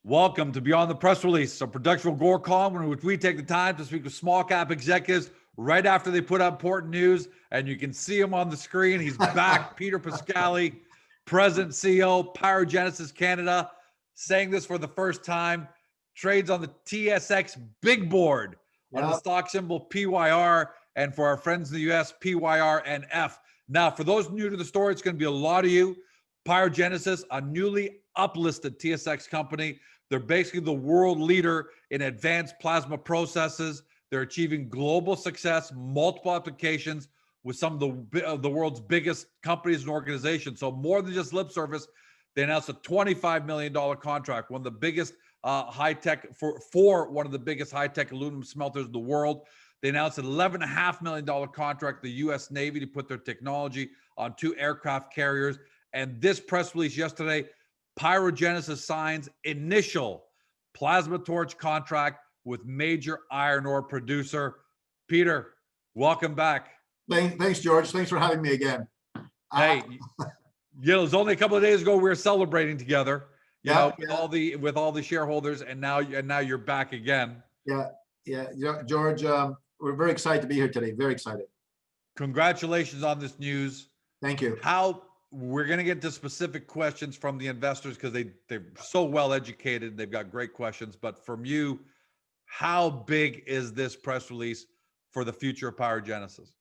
Welcome to Beyond the Press Release, a production of Gore column in which we take the time to speak with small cap executives right after they put out important news. And you can see him on the screen. He's back, Peter Pascali, President, CEO, PyroGenesis Canada, saying this for the first time. Trades on the TSX Big Board on the stock symbol PYR, and for our friends in the US, PYRNF. Now, for those new to the story, it's going to be a lot of you. PyroGenesis, a newly uplisted TSX company. They're basically the world leader in advanced plasma processes. They're achieving global success, multiple applications with some of the world's biggest companies and organizations. So more than just lip service, they announced a $25 million contract, one of the biggest high-tech, for one of the biggest high-tech aluminum smelters in the world. They announced an $11.5 million contract, the U.S. Navy, to put their technology on 2 aircraft carriers. And this press release yesterday, PyroGenesis signs initial plasma torch contract with major iron ore producer. Peter, welcome back. Thanks, George. Thanks for having me again. Hey, it was only a couple of days ago we were celebrating together, with all the shareholders, and now you're back again. Yeah, George. We're very excited to be here today. Very excited. Congratulations on this news. Thank you. We're going to get to specific questions from the investors because they're so well educated. They've got great questions. But from you, how big is this press release for the future of PyroGenesis?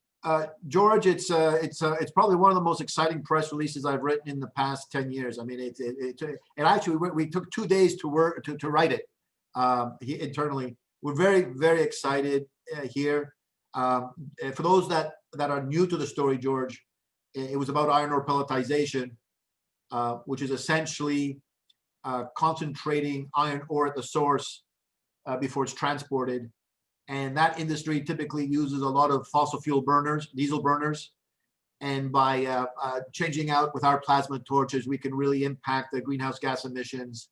George, it's probably one of the most exciting press releases I've written in the past 10 years. I mean, it actually, we took 2 days to write it internally. We're very, very excited here. For those that are new to the story, George, it was about iron ore pelletization, which is essentially concentrating iron ore at the source before it's transported. And that industry typically uses a lot of fossil fuel burners, diesel burners. And by changing out with our plasma torches, we can really impact the greenhouse gas emissions.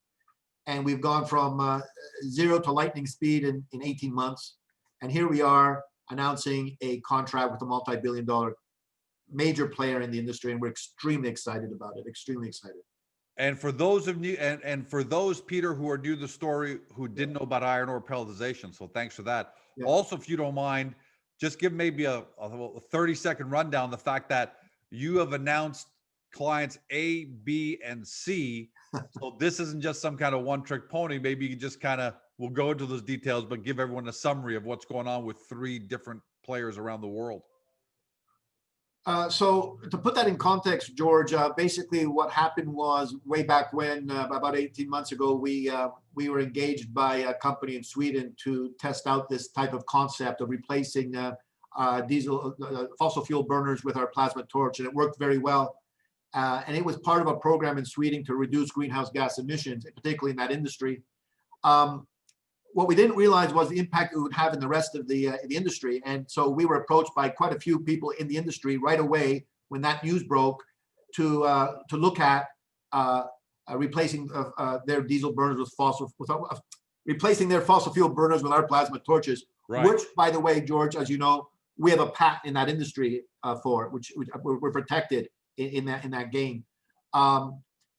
And we've gone from 0 to lightning speed in 18 months. And here we are announcing a contract with a multi-billion-dollar major player in the industry, and we're extremely excited about it. Extremely excited. And for those of you, and for those, Peter, who are new to the story, who didn't know about iron ore pelletization, so thanks for that. Yeah. Also, if you don't mind, just give maybe a 30-second rundown, the fact that you have announced clients A, B, and C. So this isn't just some kind of one-trick pony. Maybe you can just we'll go into those details, but give everyone a summary of what's going on with 3 different players around the world. So to put that in context, George, basically what happened was way back when, about 18 months ago, we were engaged by a company in Sweden to test out this type of concept of replacing fossil fuel burners with our plasma torch, and it worked very well. And it was part of a program in Sweden to reduce greenhouse gas emissions, particularly in that industry. What we didn't realize was the impact it would have in the rest of the industry. And so we were approached by quite a few people in the industry right away when that news broke to look at replacing their diesel burners with replacing their fossil fuel burners with our plasma torches, right. Which, by the way, George, as you know, we have a patent in that industry for, which we're protected in that game.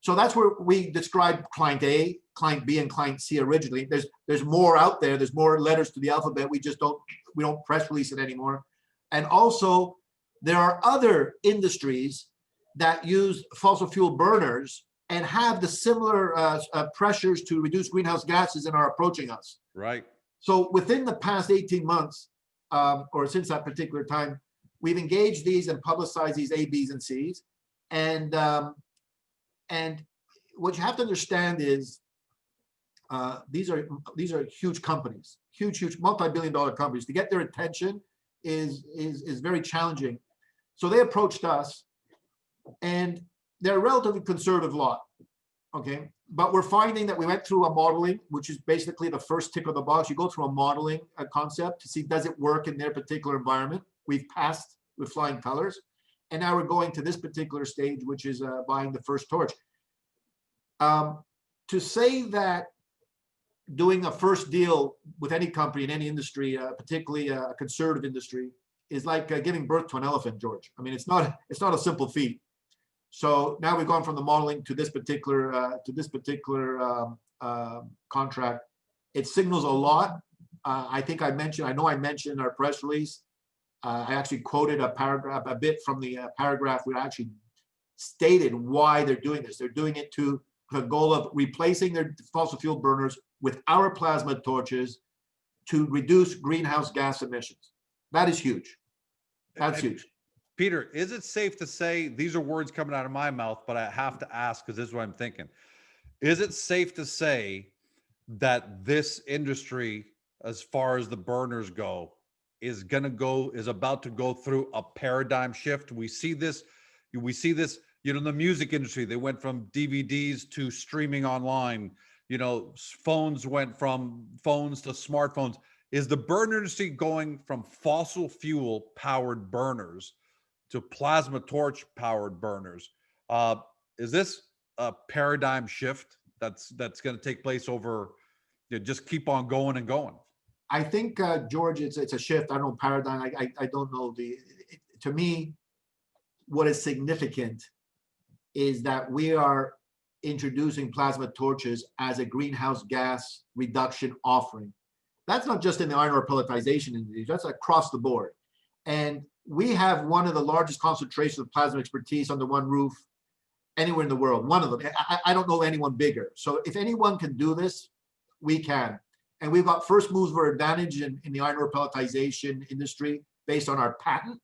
So that's where we described client A, client B, and client C originally. There's more out there. There's more letters to the alphabet. We don't press release it anymore. And also, there are other industries that use fossil fuel burners and have the similar pressures to reduce greenhouse gases and are approaching us. Right. So within the past 18 months, or since that particular time, we've engaged these and publicized these A, Bs, and Cs. And what you have to understand is these are huge companies, huge multi-billion-dollar companies. To get their attention is very challenging. So they approached us, and they're a relatively conservative lot, okay? But we're finding that we went through a modeling, which is basically the first tick of the box. You go through a modeling concept to see, does it work in their particular environment? We've passed with flying colors. And now we're going to this particular stage, which is buying the first torch. To say that doing a first deal with any company in any industry, particularly a conservative industry, is like giving birth to an elephant, George. I mean, it's not a simple feat. So now we've gone from the modeling to this particular contract. It signals a lot. I think I know I mentioned in our press release. I actually quoted a bit from the paragraph where I actually stated why they're doing this. They're doing it to the goal of replacing their fossil fuel burners with our plasma torches to reduce greenhouse gas emissions. That is huge. That's huge. Peter, is it safe to say, these are words coming out of my mouth, but I have to ask because this is what I'm thinking. Is it safe to say that this industry, as far as the burners go, is about to go through a paradigm shift? We see this, in the music industry. They went from DVDs to streaming online. Phones went from phones to smartphones. Is the burner industry going from fossil fuel powered burners to plasma torch powered burners? Is this a paradigm shift that's going to take place over, just keep on going and going? I think, George, it's a shift. I don't know, paradigm. I don't know. To me, what is significant is that we are introducing plasma torches as a greenhouse gas reduction offering. That's not just in the iron ore pelletization industry, that's across the board. And we have one of the largest concentrations of plasma expertise under one roof anywhere in the world, one of them. I don't know anyone bigger. So if anyone can do this, we can. And we've got first mover advantage in the iron ore pelletization industry based on our patent.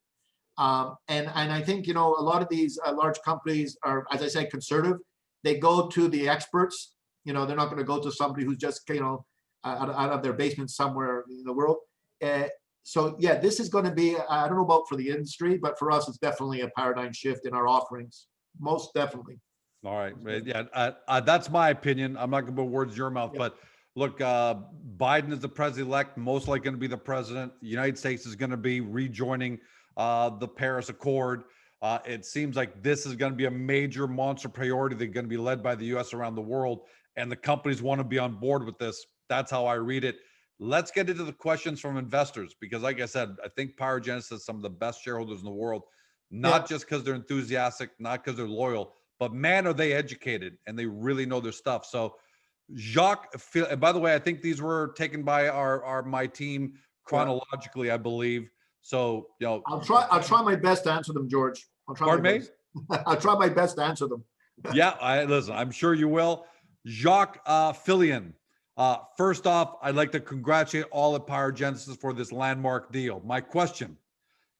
And I think, a lot of these large companies are, as I said, conservative. They go to the experts. They're not going to go to somebody who's just, out of their basement somewhere in the world. So yeah, this is going to be, I don't know about for the industry, but for us, it's definitely a paradigm shift in our offerings. Most definitely. All right. Yeah. That's my opinion. I'm not going to put words in your mouth, but look, Biden is the president-elect, most likely going to be the president. The United States is going to be rejoining the Paris Accord. It seems like this is going to be a major monster priority. They're going to be led by the U.S. around the world, and the companies want to be on board with this. That's how I read it. Let's get into the questions from investors, because like I said, I think PyroGenesis is some of the best shareholders in the world, not just because they're enthusiastic, not because they're loyal, but man, are they educated and they really know their stuff. So Jacques, and by the way, I think these were taken by my team chronologically, I believe. So, I'll try my best to answer them, George. I'll try my best to answer them. Yeah, listen, I'm sure you will. Jacques Fillion. First off, I'd like to congratulate all at PyroGenesis for this landmark deal. My question,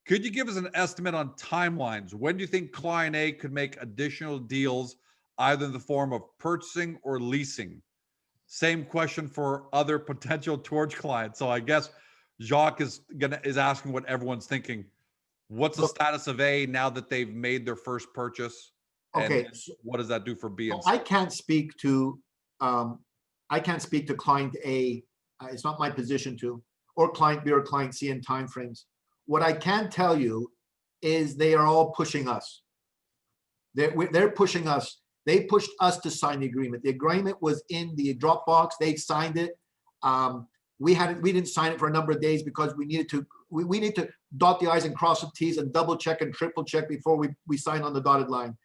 could you give us an estimate on timelines? When do you think Client A could make additional deals, either in the form of purchasing or leasing? Same question for other potential torch clients. So I guess Jacques is asking what everyone's thinking. What's the status of A now that they've made their first purchase? Okay. And what does that do for B and C? I can't speak to client A. It's not my position to, or client B or client C in timeframes. What I can tell you is they are all pushing us. They're pushing us. They pushed us to sign the agreement. The agreement was in the Dropbox. They signed it. We didn't sign it for a number of days because we needed to. We need to dot the I's and cross the T's and double check and triple check before we sign on the dotted line.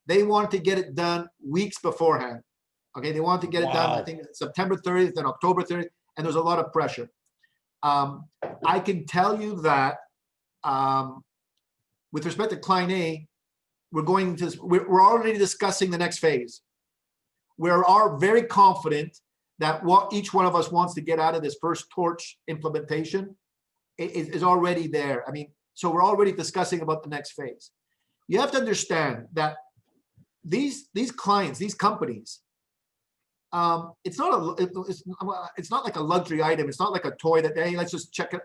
They wanted to get it done weeks beforehand. Okay, they wanted to get it done. I think September 30th and October 30th, and there's a lot of pressure. I can tell you that with respect to Client A, we're already discussing the next phase. We are very confident that what each one of us wants to get out of this first torch implementation is already there. I mean, so we're already discussing about the next phase. You have to understand that these clients, these companies, it's not like a luxury item. It's not like a toy that, hey, let's just check it.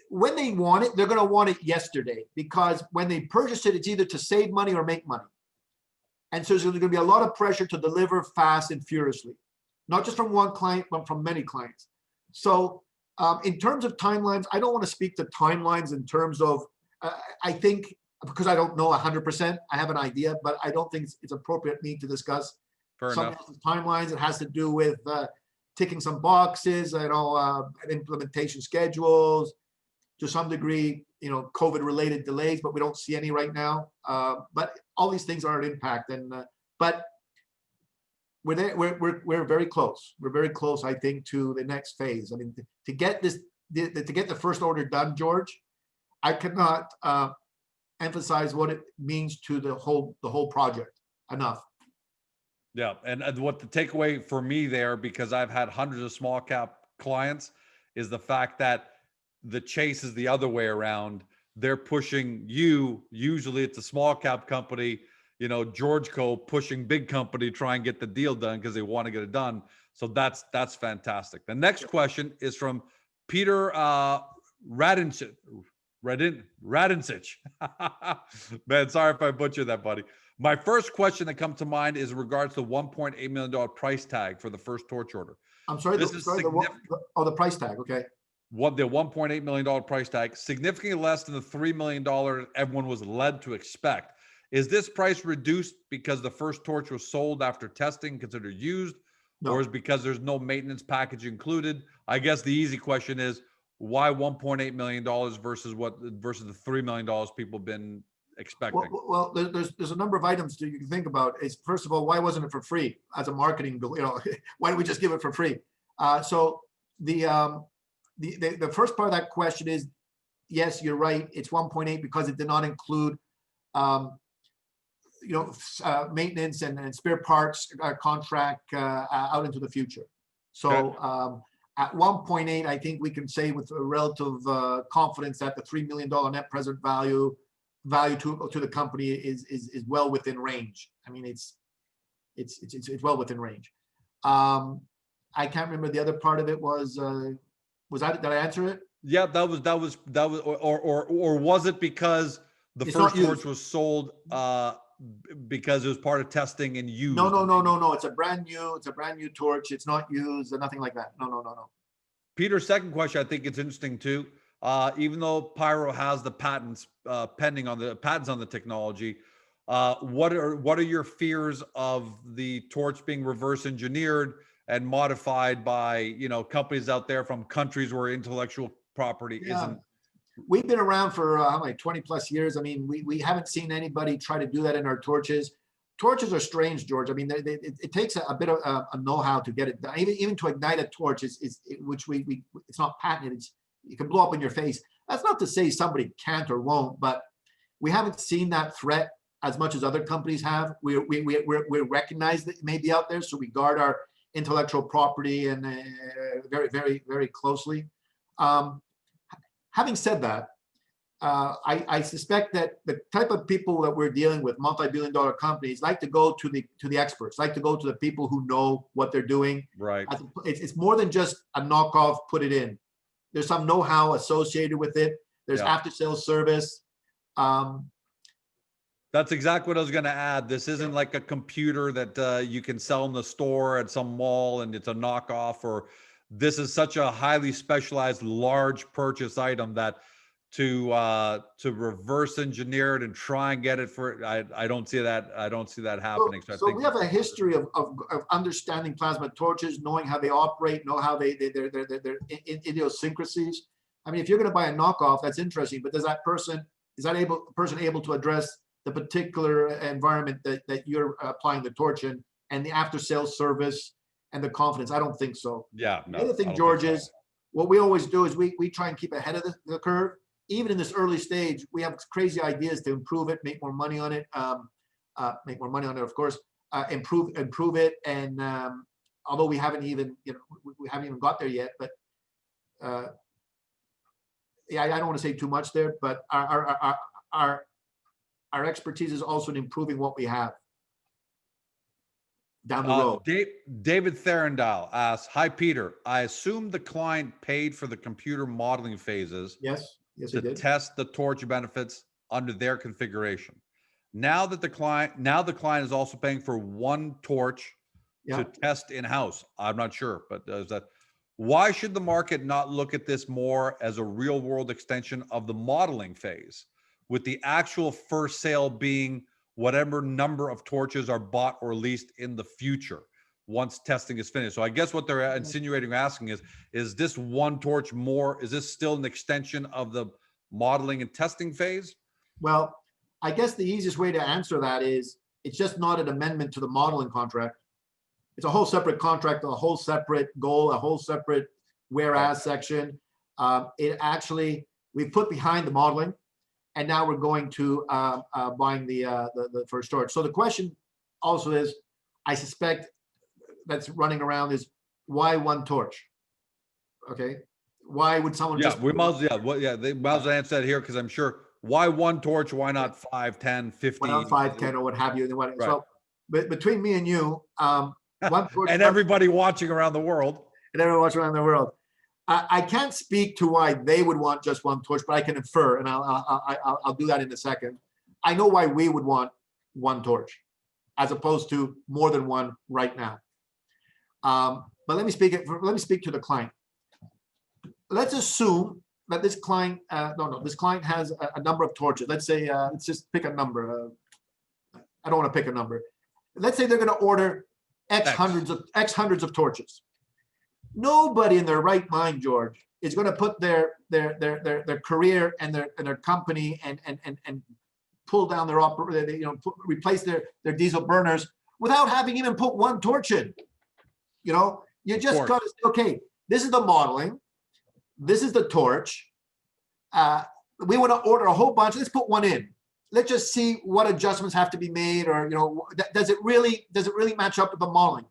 When they want it, they're going to want it yesterday, because when they purchase it, it's either to save money or make money. And so there's going to be a lot of pressure to deliver fast and furiously, not just from one client, but from many clients. So in terms of timelines, I don't want to speak to timelines in terms of, I think, because I don't know 100%, I have an idea, but I don't think it's appropriate me to discuss some else's timelines. It has to do with ticking some boxes, implementation schedules, to some degree, COVID related delays, but we don't see any right now. But all these things are an impact, and but we're there. We're very close. We're very close, I think, to the next phase. I mean, to get this, to get the first order done, George, I cannot emphasize what it means to the whole project enough. Yeah, and what the takeaway for me there, because I've had hundreds of small cap clients, is the fact that the chase is the other way around. They're pushing you, usually it's a small cap company, George Co. pushing big company, try and get the deal done because they want to get it done. So that's fantastic. The next question is from Peter Radincich. Man, sorry if I butchered that, buddy. My first question that comes to mind is in regards to the $1.8 million price tag for the first torch order. I'm sorry, the price tag, okay. What the $1.8 million price tag, significantly less than the $3 million everyone was led to expect. Is this price reduced because the first torch was sold after testing, considered used, or is it because there's no maintenance package included? I guess the easy question is, why $1.8 million versus the $3 million people have been expecting? Well, there's a number of items that you can think about. Is first of all, why wasn't it for free as a marketing bill? Why didn't we just give it for free? So the first part of that question is, yes, you're right. It's 1.8 because it did not include maintenance and spare parts contract out into the future. So at 1.8, I think we can say with a relative confidence that the $3 million net present value to the company is well within range. I mean, it's well within range. I can't remember the other part of it was that, did I answer it? Yeah, that was, or was it because the first torch was sold because it was part of testing and used? No. It's a brand new torch. It's not used or nothing like that. No. Peter's second question, I think it's interesting too. Even though Pyro has the patents pending on the technology, what are your fears of the torch being reverse engineered and modified by companies out there from countries where intellectual property isn't? We've been around for like 20 plus years. I mean, we haven't seen anybody try to do that in our torches. Torches are strange, George. I mean, it takes a bit of a know-how to get it done. Even to ignite a torch which it's not patented. You can blow up in your face. That's not to say somebody can't or won't, but we haven't seen that threat as much as other companies have. We recognize that it may be out there, so we guard our intellectual property and very, very, very closely. Having said that, I suspect that the type of people that we're dealing with, multi-billion-dollar companies, like to go to the experts, like to go to the people who know what they're doing. Right. It's more than just a knockoff. Put it in. There's some know-how associated with it. There's after-sales service. That's exactly what I was going to add. This isn't like a computer that you can sell in the store at some mall and it's a knockoff, or this is such a highly specialized, large purchase item that to reverse engineer it and try and get it for I don't see that happening. So we have a history of understanding plasma torches, knowing how they operate, know how their idiosyncrasies. I mean, if you're going to buy a knockoff, that's interesting, but is that person able to address the particular environment that you're applying the torch in, and the after sales service and the confidence? I don't think so. Yeah. No, the other thing, George, is what we always do is we try and keep ahead of the curve. Even in this early stage, we have crazy ideas to improve it, make more money on it, of course, improve it. And although we haven't even, we haven't even got there yet, but I don't want to say too much there, but our expertise is also in improving what we have down the road. David Therendale asks, "Hi, Peter. I assume the client paid for the computer modeling phases. Yes, to test the torch benefits under their configuration. Now the client is also paying for one torch to test in-house. I'm not sure, but why should the market not look at this more as a real-world extension of the modeling phase, with the actual first sale being whatever number of torches are bought or leased in the future once testing is finished?" So I guess what they're insinuating or asking is this one torch is this still an extension of the modeling and testing phase? Well, I guess the easiest way to answer that is it's just not an amendment to the modeling contract. It's a whole separate contract, a whole separate goal, a whole separate whereas section. It actually, we put behind the modeling, and now we're going to buying the first storage. So the question also is, I suspect that's running around is, why one torch? Okay, why would someone Yeah, just we might as well, they might as well answer that here, because I'm sure, why one torch? Why not 5, 10, 50? why not 5, 10, or what have you? Right. So, but between me and you, one torch And everybody watching around the world. and everyone watching around the world. I can't speak to why they would want just one torch, but I can infer, and I'll do that in a second. I know why we would want one torch, as opposed to more than one right now. But let me speak to the client. Let's assume that this client, this client has a number of torches. Let's say, let's just pick a number. I don't want to pick a number. Let's say they're going to order X hundreds of torches. Nobody in their right mind, George, is going to put their career and their company and pull down their replace their diesel burners without having even put one torch in. You just got to say, okay, this is the modeling, this is the torch. We want to order a whole bunch. Let's put one in. Let's just see what adjustments have to be made, or does it really match up with the modeling?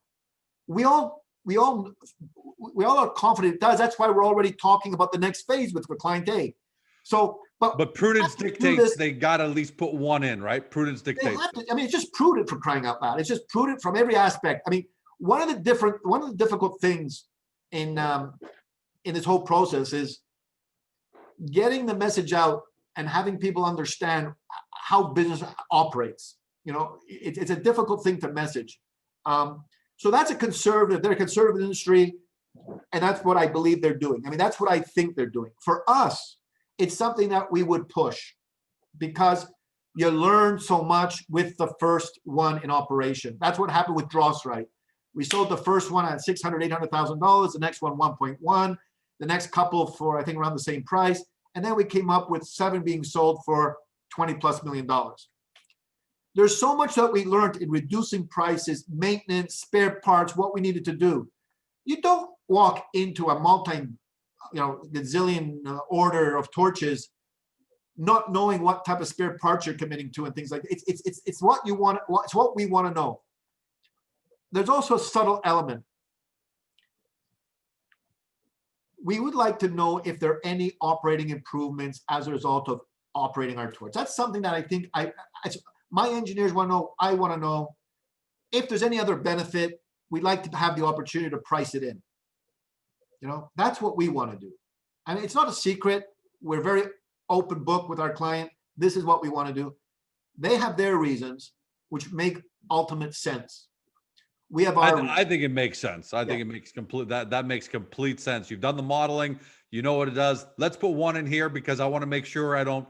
We all are confident it does. That's why we're already talking about the next phase with client A. So, but prudence dictates they got to at least put one in, right? Prudence dictates. It's just prudent, for crying out loud. It's just prudent from every aspect. I mean, one of the difficult things in this whole process is getting the message out and having people understand how business operates. It's a difficult thing to message. So that's they're a conservative industry, and that's what I believe they're doing. I mean, that's what I think they're doing. For us, it's something that we would push, because you learn so much with the first one in operation. That's what happened with Drossright. We sold the first one at $600,000, $800,000, the next one 1.1, the next couple for, I think, around the same price. And then we came up with 7 being sold for $20+ million. There's so much that we learned in reducing prices, maintenance, spare parts, what we needed to do. You don't walk into a gazillion order of torches not knowing what type of spare parts you're committing to and things like that. It's what you want. It's what we want to know. There's also a subtle element. We would like to know if there are any operating improvements as a result of operating our torch. That's something that I think my engineers want to know. I want to know if there's any other benefit. We'd like to have the opportunity to price it in. That's what we want to do. I mean, it's not a secret. We're very open book with our client. This is what we want to do. They have their reasons, which make ultimate sense. We have our. I think it makes sense. I think it makes that makes complete sense. You've done the modeling. You know what it does. Let's put one in here, because I want to make sure I don't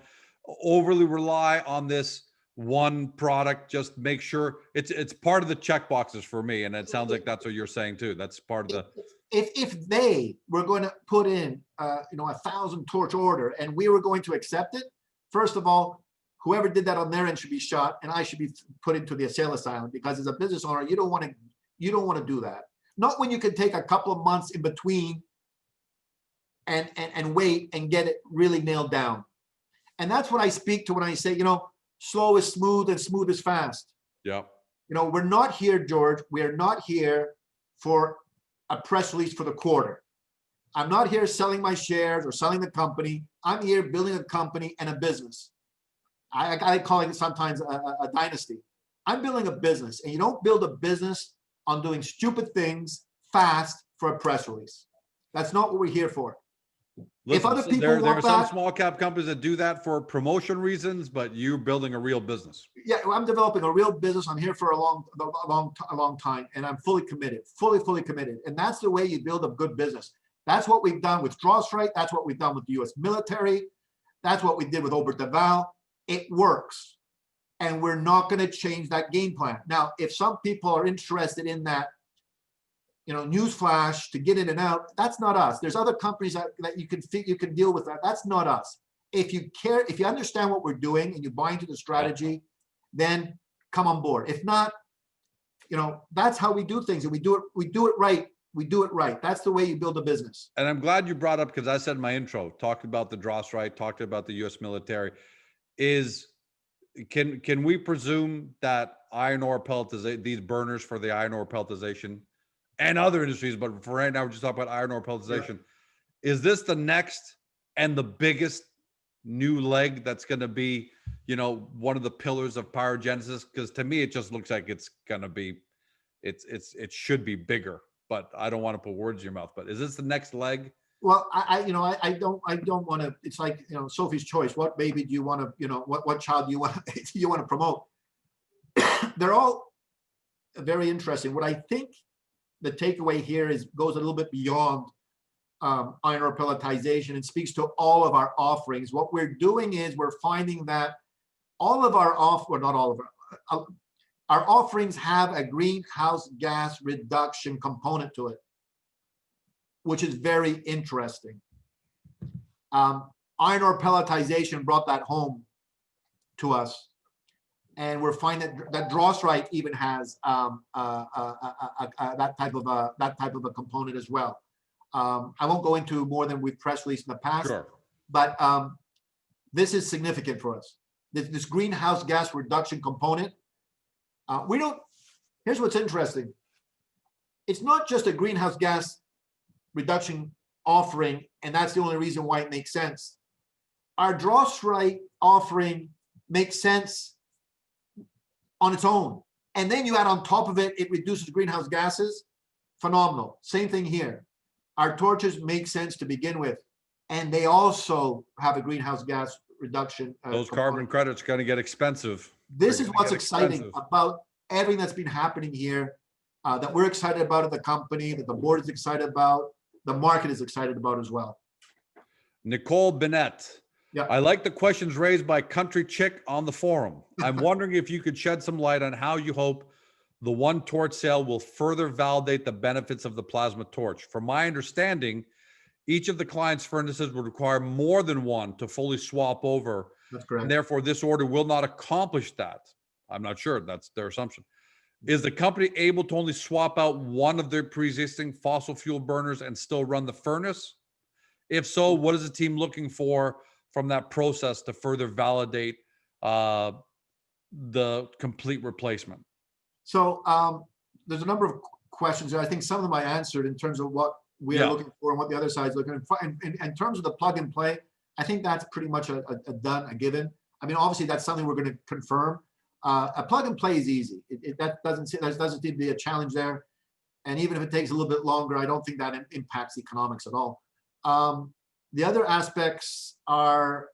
overly rely on this one product. Just make sure it's part of the check boxes for me. And it sounds like that's what you're saying too. That's part of the. If they were going to put in 1,000 torch order and we were going to accept it, first of all, whoever did that on their end should be shot, and I should be put into the asylum asylum, because as a business owner, you don't want to do that. Not when you can take a couple of months in between and wait and get it really nailed down. And that's what I speak to when I say, slow is smooth and smooth is fast. Yeah. We're not here, George. We are not here for a press release for the quarter. I'm not here selling my shares or selling the company. I'm here building a company and a business. I call it sometimes a dynasty. I'm building a business, and you don't build a business on doing stupid things fast for a press release. That's not what we're here for. Listen, if other people there want are some small cap companies that do that for promotion reasons, but you're building a real business. Yeah, I'm developing a real business. I'm here for a long time, and I'm fully committed, fully committed. And that's the way you build a good business. That's what we've done with Drossright. That's what we've done with the U.S. military. That's what we did with Aubert de Val. It works, and we're not going to change that game plan. Now, if some people are interested in that, news flash to get in and out, that's not us. There's other companies that you can deal with that. That's not us. if you care, if you understand what we're doing and you buy into the strategy, then come on board. If not, you know, that's how we do things, and we do it right. We do it right. That's the way you build a business. And I'm glad you brought up, because I said in my intro, talked about the dross right, talked about the U.S. military. Can we presume that iron ore pelletization, these burners for the iron ore pelletization and other industries, but for right now, we're just talking about iron ore pelletization. Yeah. Is this the next and the biggest new leg that's going to be, you know, one of the pillars of PyroGenesis? Because to me, it just looks like it's going to be, it should be bigger, but I don't want to put words in your mouth. But is this the next leg? Well, I don't want to. It's like, you know, Sophie's Choice. What baby do you want to, you know, what child do you want to promote? They're all very interesting. What I think the takeaway here goes a little bit beyond iron ore pelletization and speaks to all of our offerings. What we're doing is we're finding that all of our not all of our offerings have a greenhouse gas reduction component to it, which is very interesting. Iron ore pelletization brought that home to us, and we're finding that drossite even has that type of a component as well. I won't go into more than we've press released in the past, sure, but this is significant for us. This greenhouse gas reduction component. Here's what's interesting. It's not just a greenhouse gas reduction offering, and that's the only reason why it makes sense. Our drossite offering makes sense on its own, and then you add on top of it, it reduces greenhouse gases. Phenomenal. Same thing here. Our torches make sense to begin with, and they also have a greenhouse gas reduction. Those carbon credits are going to get expensive. This is what's exciting about everything that's been happening here, that we're excited about at the company, that the board is excited about, the market is excited about as well. Nicole Bennett. Yeah. I like the questions raised by Country Chick on the forum. I'm wondering if you could shed some light on how you hope the one torch sale will further validate the benefits of the plasma torch. From my understanding, each of the client's furnaces would require more than one to fully swap over. That's correct. And therefore, this order will not accomplish that. I'm not sure. That's their assumption. Is the company able to only swap out one of their pre-existing fossil fuel burners and still run the furnace? If so, what is the team looking for from that process to further validate the complete replacement? So there's a number of questions there. I think some of them I answered in terms of what we are looking for and what the other side is looking for. In terms of the plug and play, I think that's pretty much a given. I mean, obviously that's something we're going to confirm. A plug and play is easy. That doesn't seem to be a challenge there. And even if it takes a little bit longer, I don't think that impacts economics at all. The other aspects are,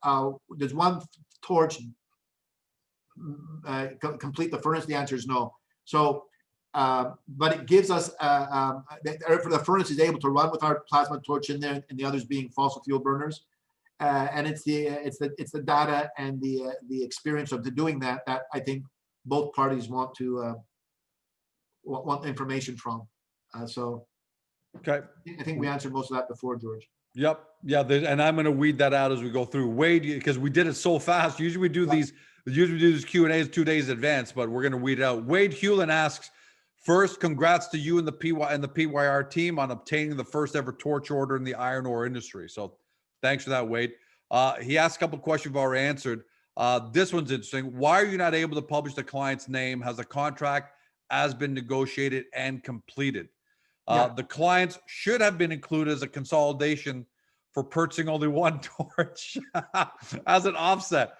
does one torch complete the furnace? The answer is no. So, but it gives us, for the furnace is able to run with our plasma torch in there, and the others being fossil fuel burners. And it's the data and the experience of doing that I think both parties want information from. So, okay, I think we answered most of that before, George. Yep. Yeah. And I'm going to weed that out as we go through. Wade, because we did it so fast. Usually we do these Q&As 2 days in advance, but we're going to weed it out. Wade Hewlin asks, first, congrats to you and the PYR team on obtaining the first ever torch order in the iron ore industry. So thanks for that, Wade. He asked a couple of questions we've already answered. This one's interesting. Why are you not able to publish the client's name? Has the contract been negotiated and completed? The clients should have been included as a consolidation for purchasing only one torch as an offset.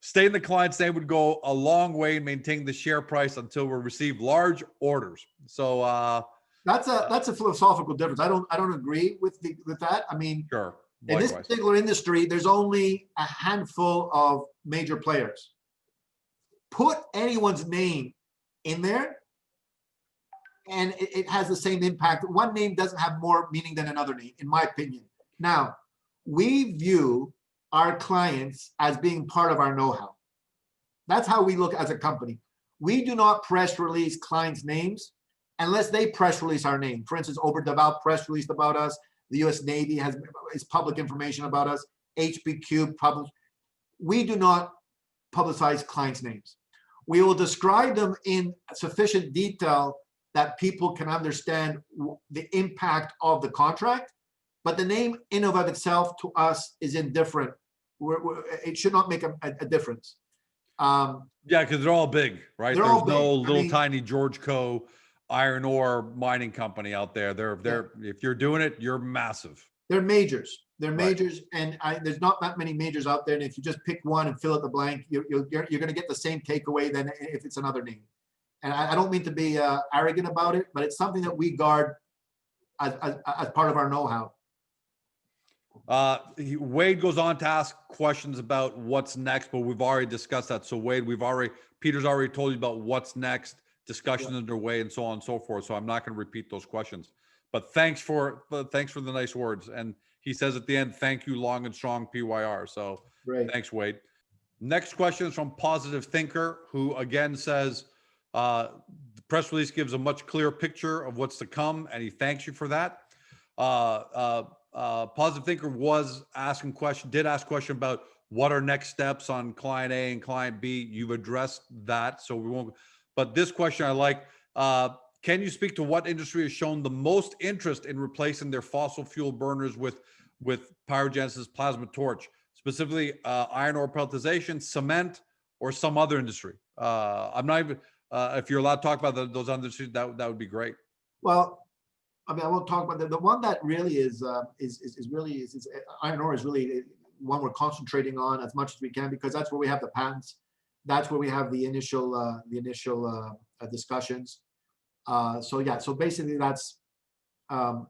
Stating the client's name would go a long way in maintaining the share price until we receive large orders. So that's a philosophical difference. I don't agree with that. I mean, sure. In this particular industry, there's only a handful of major players. Put anyone's name in there, and it has the same impact. One name doesn't have more meaning than another name, in my opinion. Now, we view our clients as being part of our know-how. That's how we look as a company. We do not press release clients' names unless they press release our name. For instance, Oberdeval press released about us. The U.S. Navy is public information about us. HPQ published. we do not publicize clients' names. We will describe them in sufficient detail that people can understand the impact of the contract, but the name in and of itself to us is indifferent. It should not make a difference. Yeah, because they're all big, right? They're There's all big. no I little mean, tiny George Co. iron ore mining company out there. They're if you're doing it, you're massive. They're majors. They're Right. majors, and there's not that many majors out there. And if you just pick one and fill out the blank, you're going to get the same takeaway than if it's another name. And I don't mean to be arrogant about it, but it's something that we guard as part of our know-how. Wade goes on to ask questions about what's next, but we've already discussed that. So Wade, Peter's already told you about what's next, discussions underway, and so on and so forth. So I'm not going to repeat those questions. But thanks for the nice words. And he says at the end, thank you, long and strong PYR. So Great. Thanks, Wade. Next question is from Positive Thinker, who again says, the press release gives a much clearer picture of what's to come, and he thanks you for that. Positive Thinker did ask question about what are next steps on client A and client B. You've addressed that, so we won't. But this question I like. Can you speak to what industry has shown the most interest in replacing their fossil fuel burners with PyroGenesis plasma torch, specifically iron ore pelletization, cement, or some other industry? I'm not even. If you're allowed to talk about those industries, that would be great. Well, I mean, I won't talk about the one that really is iron ore is really one we're concentrating on as much as we can, because that's where we have the patents. That's where we have the initial discussions. So basically that's iron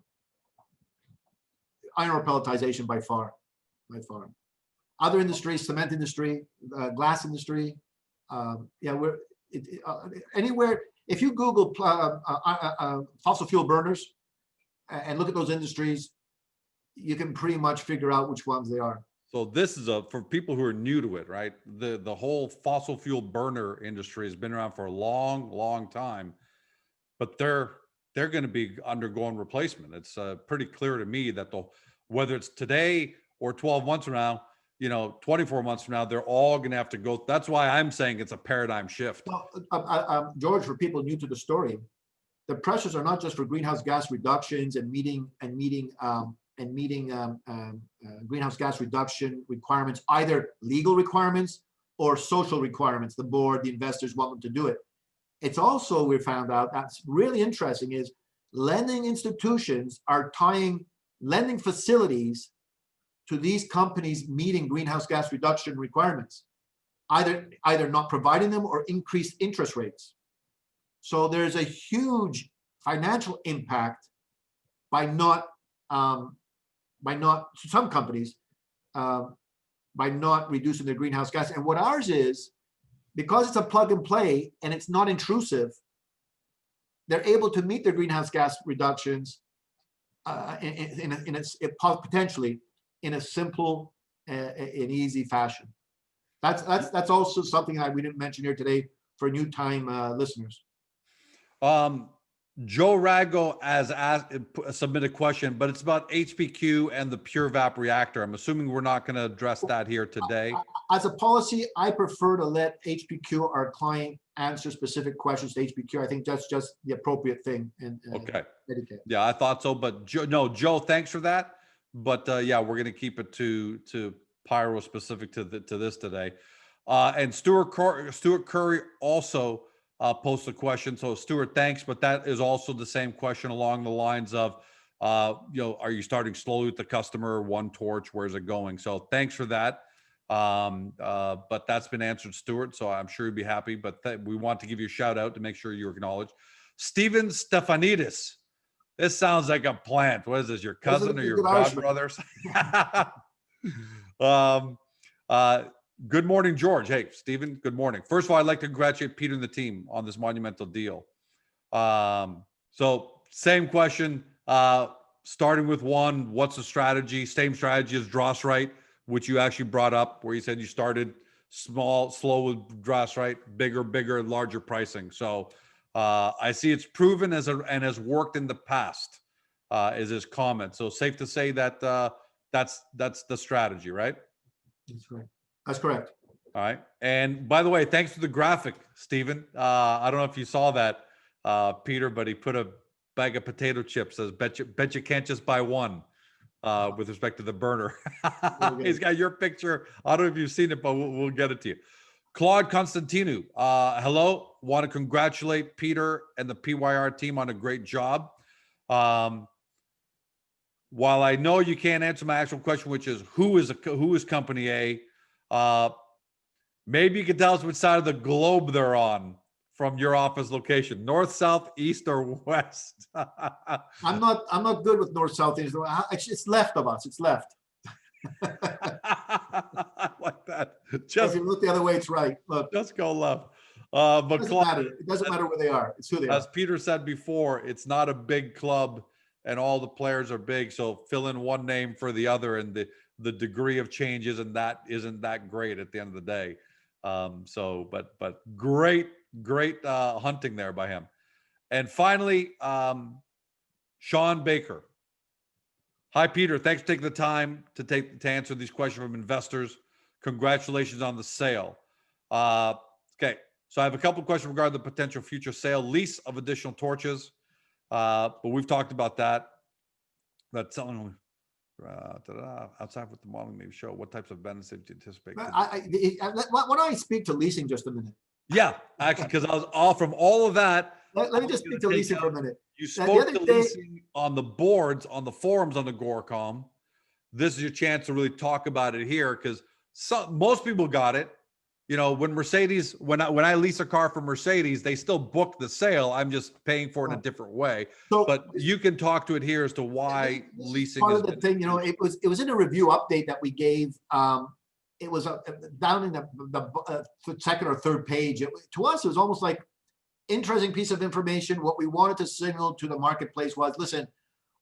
ore pelletization by far. Other industries, cement industry, glass industry, anywhere. If you Google fossil fuel burners and look at those industries, you can pretty much figure out which ones they are. So this is for people who are new to it, right? The whole fossil fuel burner industry has been around for a long time, but they're going to be undergoing replacement. It's pretty clear to me that whether it's today or 12 months from now, 24 months from now, they're all going to have to go. That's why I'm saying it's a paradigm shift. Well, George, for people new to the story, the pressures are not just for greenhouse gas reductions and meeting greenhouse gas reduction requirements, either legal requirements or social requirements. The board, the investors want them to do it. It's also, we found out, that's really interesting, is lending institutions are tying lending facilities to these companies meeting greenhouse gas reduction requirements, either not providing them or increased interest rates. So there's a huge financial impact by not some companies by not reducing their greenhouse gas. And what ours is, because it's a plug and play and it's not intrusive, they're able to meet their greenhouse gas reductions potentially in a simple and easy fashion. That's also something that we didn't mention here today for new time listeners. Joe Rago has submitted a question, but it's about HPQ and the pure vap reactor. I'm assuming we're not going to address that here today. As a policy, I prefer to let HPQ, our client, answer specific questions to HPQ. I think that's just the appropriate thing. Okay. Dedicate. Yeah, I thought so, but Joe, thanks for that. But yeah, we're going to keep it to Pyro specific to this today. And Stuart Curry also posted a question. So Stuart, thanks. But that is also the same question along the lines of, are you starting slowly with the customer? One torch, where's it going? So thanks for that. But that's been answered, Stuart. So I'm sure you'd be happy. But we want to give you a shout out to make sure you're acknowledged. Steven Stefanidis. This sounds like a plant. What is this? Your cousin or your godbrothers? Good morning, George. Hey, Stephen, good morning. First of all, I'd like to congratulate Peter and the team on this monumental deal. So same question, starting with one, what's the strategy? Same strategy as Drossrite, which you actually brought up, where you said you started small, slow with Drossrite, bigger, larger pricing. So I see it's proven and has worked in the past, is his comment. So safe to say that that's the strategy, right? That's right. That's correct. All right. And by the way, thanks for the graphic, Stephen. I don't know if you saw that, Peter, but he put a bag of potato chips. Says, bet you can't just buy one, with respect to the burner. He's got your picture. I don't know if you've seen it, but we'll get it to you. Claude Constantinu, hello. Want to congratulate Peter and the PYR team on a great job. While I know you can't answer my actual question, which is who is Company A, maybe you can tell us which side of the globe they're on from your office location: north, south, east, or west. I'm not good with north, south, east. It's left of us. It's left. I like that. If you look the other way, it's right. Look, just go left. But it doesn't matter. It doesn't matter where they are. It's who they are. As Peter said before, it's not a big club, and all the players are big. So fill in one name for the other, and the degree of change isn't that great at the end of the day. But great hunting there by him. And finally, Sean Baker. Hi, Peter. Thanks for taking the time to answer these questions from investors. Congratulations on the sale. Okay, so I have a couple of questions regarding the potential future sale, lease of additional torches. But we've talked about that. That's something outside with the modeling maybe show what types of benefits do you anticipate? Why don't I speak to leasing just a minute? Yeah, actually, because I was all from all of that. Let me just speak to leasing for a minute. You spoke to leasing on the boards, on the forums, on the Gorecom. This is your chance to really talk about it here, because most people got it. You know, when Mercedes, when I lease a car from Mercedes, they still book the sale. I'm just paying for it in a different way. So, but you can talk to it here as to why leasing. Part of the thing, you know, it was in a review update that we gave. It was down in the second or third page. To us, it was almost like interesting piece of information. What we wanted to signal to the marketplace was, listen,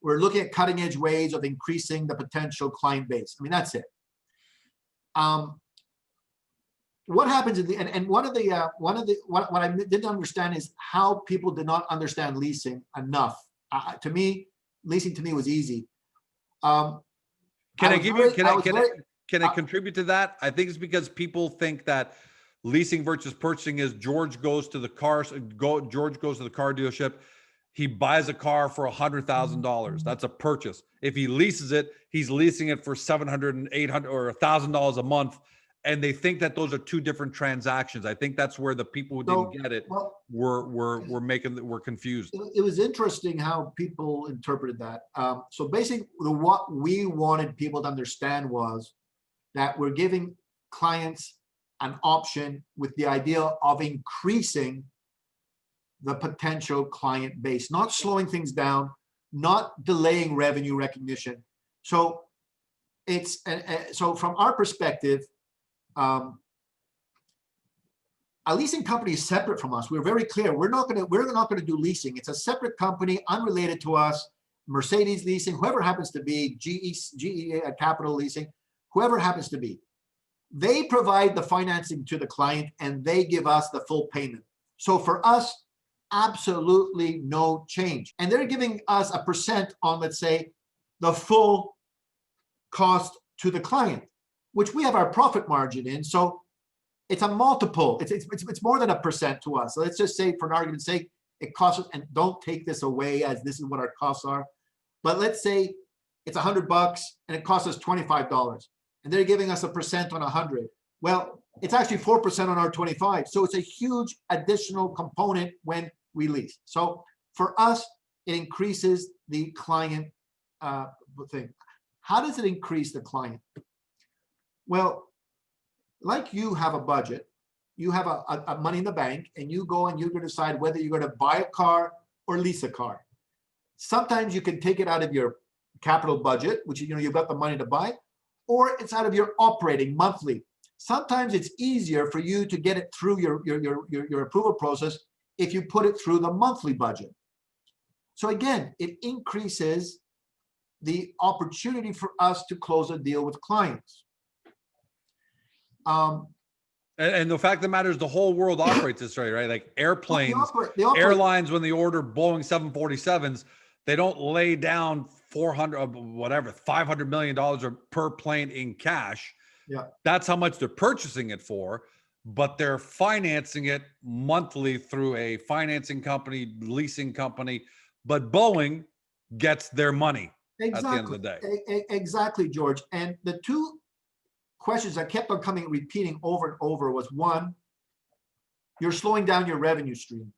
we're looking at cutting edge ways of increasing the potential client base. I mean, that's it. What happens in the and what I didn't understand is how people did not understand leasing enough. To me, leasing to me was easy. Can I contribute to that? I think it's because people think that leasing versus purchasing is George goes to the car dealership. He buys a car for $100,000. That's a purchase. If he leases it, he's leasing it for $700 and $800 or $1,000 a month. And they think that those are two different transactions. I think that's where the people who didn't get it were confused. It was interesting how people interpreted that. So basically, what we wanted people to understand was that we're giving clients an option with the idea of increasing the potential client base, not slowing things down, not delaying revenue recognition. So it's so from our perspective, a leasing company is separate from us. We're very clear. We're not going to do leasing. It's a separate company, unrelated to us. Mercedes Leasing, whoever happens to be, GE Capital Leasing, whoever happens to be, they provide the financing to the client and they give us the full payment. So for us, absolutely no change. And they're giving us a percent on, let's say, the full cost to the client, which we have our profit margin in. So it's a multiple. It's more than a percent to us. So let's just say, for an argument's sake, it costs us, and don't take this away as this is what our costs are. But let's say it's $100 and it costs us $25, and they're giving us a percent on 100. Well, it's actually 4% on our 25. So it's a huge additional component when we lease. So for us, it increases the client thing. How does it increase the client? Well, like you have a budget, you have a money in the bank, and you go and you're going to decide whether you're going to buy a car or lease a car. Sometimes you can take it out of your capital budget, which you've got the money to buy, or it's out of your operating monthly. Sometimes it's easier for you to get it through your approval process if you put it through the monthly budget. So again, it increases the opportunity for us to close a deal with clients. And the fact of the matter is the whole world operates this way, right? Like airplanes, they operate. Airlines, when they order Boeing 747s, they don't lay down $500 million per plane in cash. Yeah. That's how much they're purchasing it for, but they're financing it monthly through a financing company, leasing company. But Boeing gets their money at the end of the day. Exactly, George. And the two questions that kept on repeating over and over was, one, you're slowing down your revenue stream.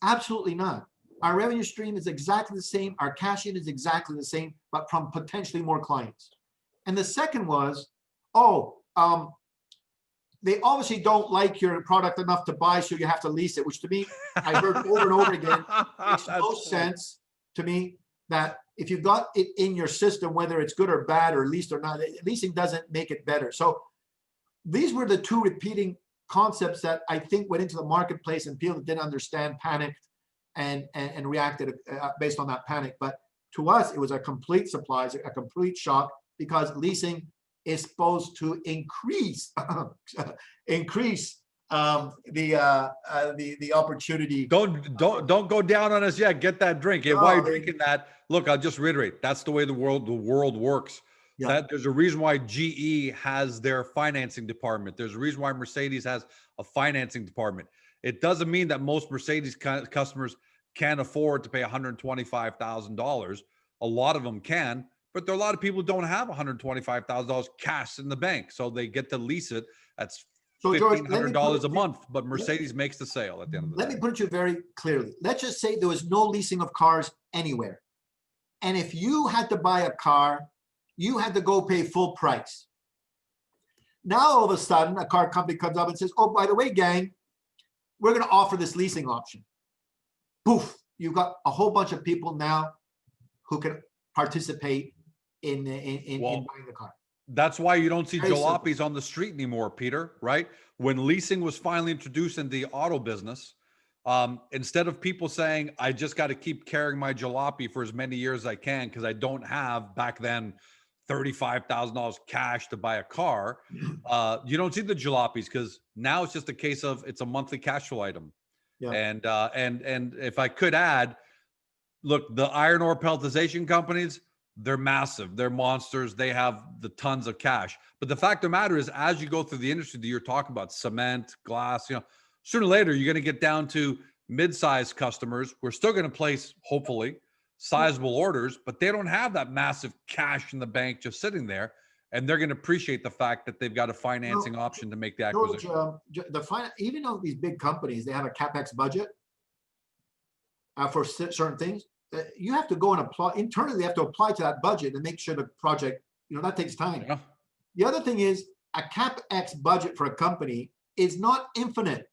Absolutely not. Our revenue stream is exactly the same. Our cash in is exactly the same, but from potentially more clients. And the second was, they obviously don't like your product enough to buy, so you have to lease it, which to me, I heard over and over again, makes no sense to me, that if you've got it in your system, whether it's good or bad or leased or not, leasing doesn't make it better. So these were the two repeating concepts that I think went into the marketplace, and people that didn't understand panicked and reacted based on that panic. But to us, it was a complete surprise, a complete shock, because leasing is supposed to increase the opportunity. Don't go down on us yet. Get that drink. And while you're drinking that, look, I'll just reiterate, that's the way the world works. Yeah. That there's a reason why GE has their financing department. There's a reason why Mercedes has a financing department. It doesn't mean that most Mercedes customers can't afford to pay $125,000. A lot of them can, but there are a lot of people who don't have $125,000 cash in the bank, so they get to lease it. That's $1,500 a month, but Mercedes makes the sale at the end of the day. Let me put it to you very clearly. Let's just say there was no leasing of cars anywhere. And if you had to buy a car, you had to go pay full price. Now, all of a sudden, a car company comes up and says, oh, by the way, gang, we're going to offer this leasing option. Poof, you've got a whole bunch of people now who can participate in buying the car. That's why you don't see jalopies on the street anymore, Peter, right? When leasing was finally introduced in the auto business, instead of people saying, I just got to keep carrying my jalopy for as many years as I can because I don't have back then $35,000 cash to buy a car, you don't see the jalopies, because now it's just a case of it's a monthly cash flow item. Yeah. And if I could add, look, the iron ore pelletization companies, they're massive. They're monsters. They have the tons of cash. But the fact of the matter is, as you go through the industry that you're talking about, cement, glass, sooner or later, you're going to get down to mid-sized customers. We're still going to place, hopefully, sizable orders, but they don't have that massive cash in the bank just sitting there. And they're going to appreciate the fact that they've got a financing option to make the acquisition. George, even though these big companies, they have a CapEx budget for certain things, you have to go and apply internally. They have to apply to that budget and make sure the project, that takes time. Yeah. The other thing is, a CapEx budget for a company is not infinite.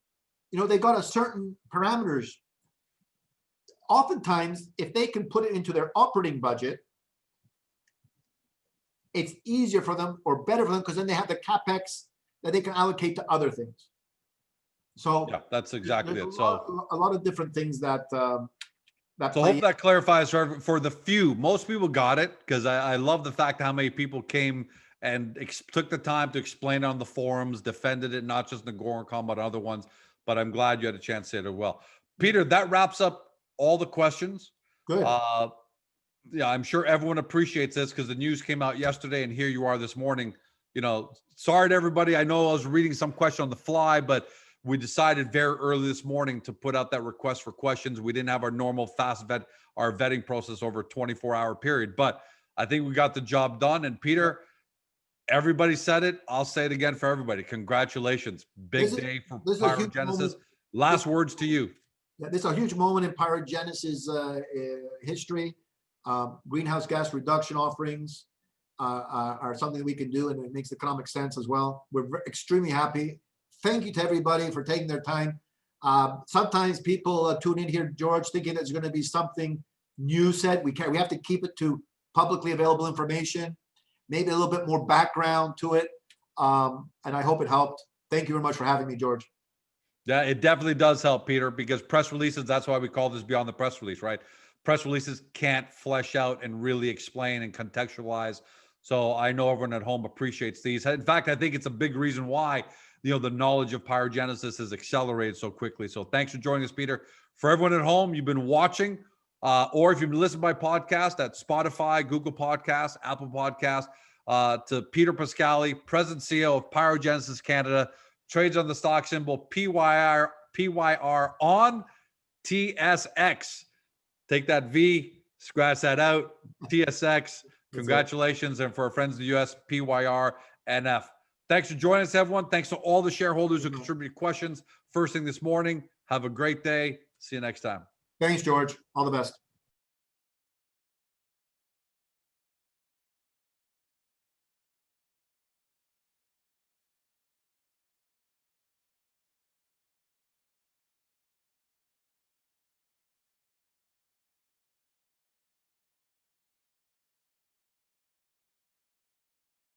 They got a certain parameters. Oftentimes, if they can put it into their operating budget, it's easier for them or better for them, because then they have the CapEx that they can allocate to other things. So yeah, that's exactly it. So a lot of different things that. So I hope that clarifies for the few. Most people got it, because I love the fact how many people came and took the time to explain it on the forums, defended it, not just in the Goricom, but other ones. But I'm glad you had a chance to say it well. Peter, that wraps up all the questions. Good. Yeah, I'm sure everyone appreciates this, because the news came out yesterday and here you are this morning. Sorry to everybody. I know I was reading some question on the fly, but we decided very early this morning to put out that request for questions. We didn't have our normal our vetting process over a 24-hour period, but I think we got the job done. And Peter, everybody said it. I'll say it again for everybody. Congratulations. Big day for PyroGenesis. Last words to you. Yeah, this is a huge moment in PyroGenesis history. Greenhouse gas reduction offerings are something that we can do, and it makes economic sense as well. We're extremely happy. Thank you to everybody for taking their time. Sometimes people tune in here, George, thinking there's going to be something new said. We have to keep it to publicly available information, maybe a little bit more background to it. And I hope it helped. Thank you very much for having me, George. Yeah, it definitely does help, Peter, because press releases, that's why we call this Beyond the Press Release, right? Press releases can't flesh out and really explain and contextualize. So I know everyone at home appreciates these. In fact, I think it's a big reason why the knowledge of PyroGenesis has accelerated so quickly. So thanks for joining us, Peter. For everyone at home, you've been watching, or if you've been listening by podcast at Spotify, Google Podcasts, Apple Podcasts, to Peter Pascali, President CEO of PyroGenesis Canada, trades on the stock symbol PYR on TSX. Take that V, scratch that out. TSX. Congratulations. And for our friends in the US, PYRNF. Thanks for joining us, everyone. Thanks to all the shareholders who contributed questions first thing this morning. Have a great day. See you next time. Thanks, George. All the best.